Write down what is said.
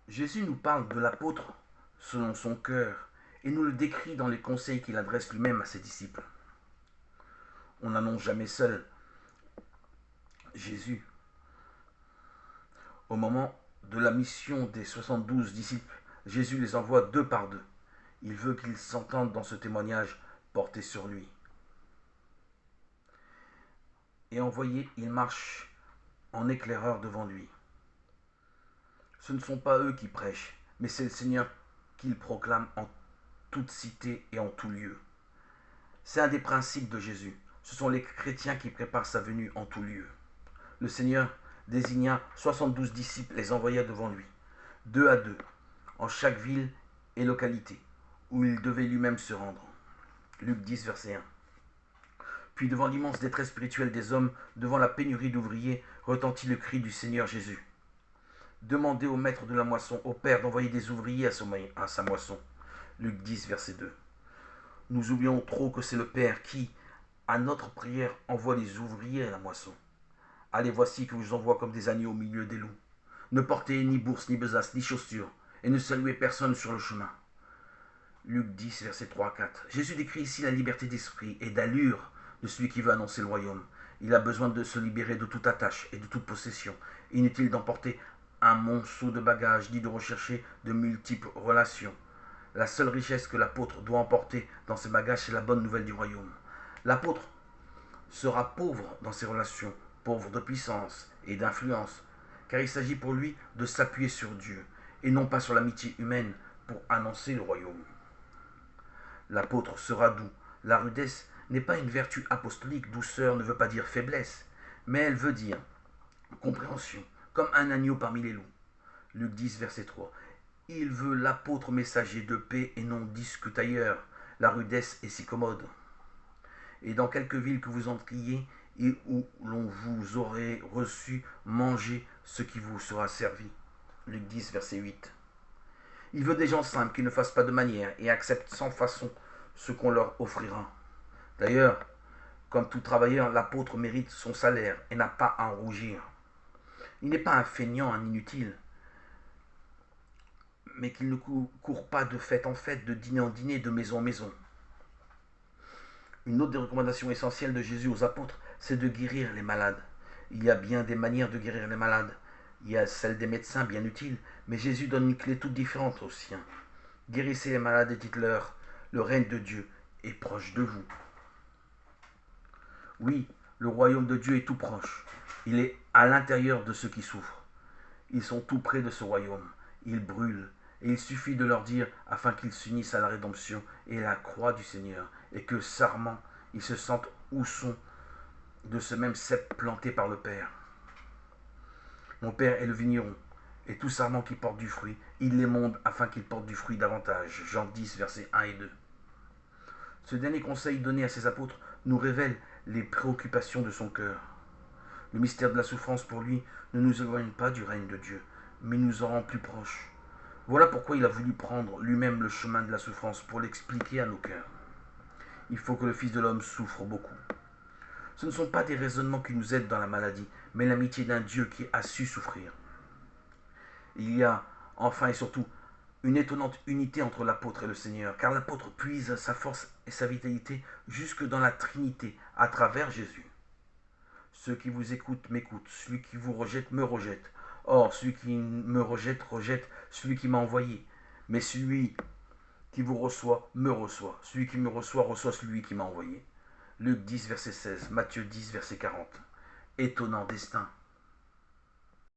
Jésus nous parle de l'apôtre selon son cœur et nous le décrit dans les conseils qu'il adresse lui-même à ses disciples. On n'annonce jamais seul Jésus. Au moment de la mission des 72 disciples, Jésus les envoie deux par deux. Il veut qu'ils s'entendent dans ce témoignage porté sur lui. Et envoyés, ils marchent en éclaireur devant lui. Ce ne sont pas eux qui prêchent, mais c'est le Seigneur qu'ils proclament en toute cité et en tout lieu. C'est un des principes de Jésus. Ce sont les chrétiens qui préparent sa venue en tout lieu. Le Seigneur désigna 72 disciples, les envoya devant lui, deux à deux, en chaque ville et localité, où il devait lui-même se rendre. Luc 10, verset 1. Puis devant l'immense détresse spirituelle des hommes, devant la pénurie d'ouvriers, retentit le cri du Seigneur Jésus. Demandez au maître de la moisson, au Père, d'envoyer des ouvriers à sa moisson. Luc 10, verset 2. Nous oublions trop que c'est le Père qui, à notre prière, envoie les ouvriers à la moisson. Allez, voici que je vous envoie comme des agneaux au milieu des loups. Ne portez ni bourse, ni besace, ni chaussures, et ne saluez personne sur le chemin. Luc 10, verset 3 à 4. Jésus décrit ici la liberté d'esprit et d'allure de celui qui veut annoncer le royaume. Il a besoin de se libérer de toute attache et de toute possession. Inutile d'emporter un monceau de bagages, ni de rechercher de multiples relations. La seule richesse que l'apôtre doit emporter dans ses bagages, c'est la bonne nouvelle du royaume. L'apôtre sera pauvre dans ses relations, pauvre de puissance et d'influence, car il s'agit pour lui de s'appuyer sur Dieu, et non pas sur l'amitié humaine pour annoncer le royaume. L'apôtre sera doux. La rudesse n'est pas une vertu apostolique, douceur ne veut pas dire faiblesse, mais elle veut dire compréhension, comme un agneau parmi les loups. Luc 10, verset 3. Il veut l'apôtre messager de paix et non discutailleur. La rudesse est si commode. Et dans quelque ville que vous entriez et où l'on vous aurait reçu, mangez ce qui vous sera servi. Luc 10, verset 8. Il veut des gens simples qui ne fassent pas de manière et acceptent sans façon ce qu'on leur offrira. D'ailleurs, comme tout travailleur, l'apôtre mérite son salaire et n'a pas à en rougir. Il n'est pas un feignant, un inutile, mais qu'il ne court pas de fête en fête, de dîner en dîner, de maison en maison. Une autre des recommandations essentielles de Jésus aux apôtres, c'est de guérir les malades. Il y a bien des manières de guérir les malades. Il y a celle des médecins, bien utile, mais Jésus donne une clé toute différente aux siens. Guérissez les malades et dites-leur, le règne de Dieu est proche de vous. Oui, le royaume de Dieu est tout proche. Il est à l'intérieur de ceux qui souffrent. Ils sont tout près de ce royaume. Ils brûlent. Et il suffit de leur dire afin qu'ils s'unissent à la rédemption et à la croix du Seigneur, et que sarment, ils se sentent où sont de ce même cep planté par le Père. Mon Père est le vigneron, et tout sarment qui porte du fruit, il l'émonde afin qu'il porte du fruit davantage. Jean 10, versets 1 et 2. Ce dernier conseil donné à ses apôtres nous révèle les préoccupations de son cœur. Le mystère de la souffrance pour lui ne nous éloigne pas du règne de Dieu, mais nous en rend plus proches. Voilà pourquoi il a voulu prendre lui-même le chemin de la souffrance pour l'expliquer à nos cœurs. Il faut que le Fils de l'homme souffre beaucoup. Ce ne sont pas des raisonnements qui nous aident dans la maladie, mais l'amitié d'un Dieu qui a su souffrir. Il y a, enfin et surtout, une étonnante unité entre l'apôtre et le Seigneur, car l'apôtre puise sa force et sa vitalité jusque dans la Trinité, à travers Jésus. Ceux qui vous écoutent m'écoutent, celui qui vous rejette me rejette. Or, celui qui me rejette, rejette celui qui m'a envoyé. Mais celui qui vous reçoit, me reçoit. Celui qui me reçoit, reçoit celui qui m'a envoyé. Luc 10, verset 16, Matthieu 10, verset 40. Étonnant destin.